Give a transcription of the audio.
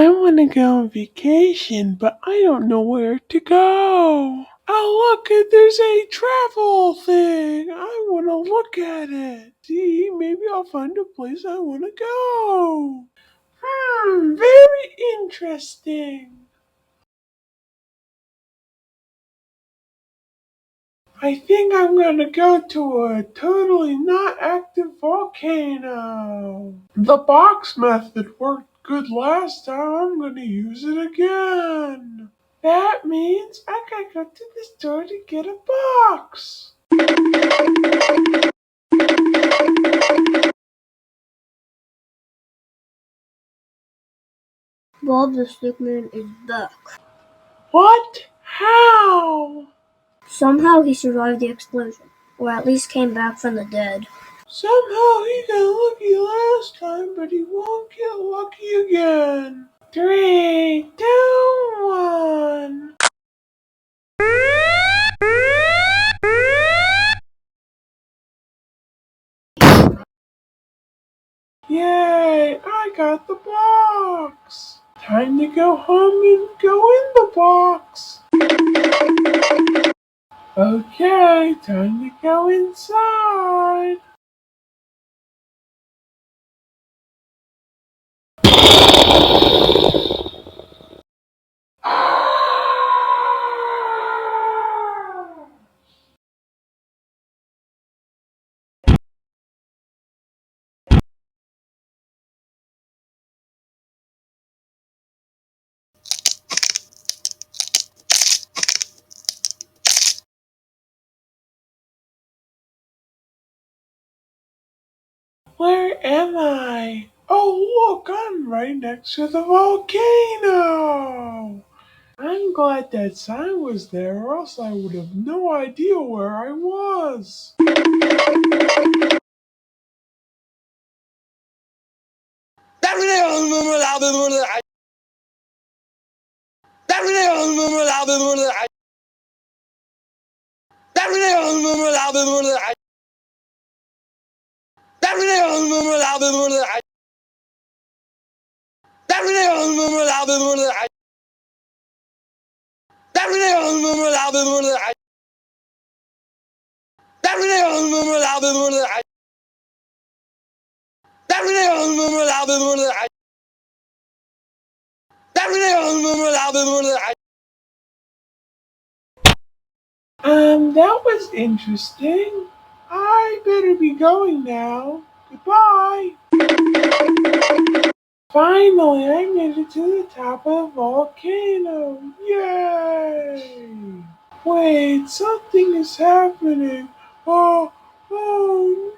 I want to go on vacation, but I don't know where to go. Oh, look, there's a travel thing. I want to look at it. See, maybe I'll find a place I want to go. Very interesting. I think I'm going to go to a totally not active volcano. The box method worked good last time. I'm going to use it again. That means I gotta go to the store to get a box. Bob the stickman is back. What? How? Somehow he survived the explosion, or at least came back from the dead. Somehow he got lucky last time, but he won't get lucky again. 3, 2, 1. Yay! I got the box. Time to go home and go in the box. Okay, time to go inside. Where am I? Oh, look, I'm right next to the volcano. I'm glad that sign was there, or else I would have no idea where I was. That was interesting. I better be going now. Goodbye. Finally, I made it to the top of the volcano. Yay! Wait, something is happening. Oh, oh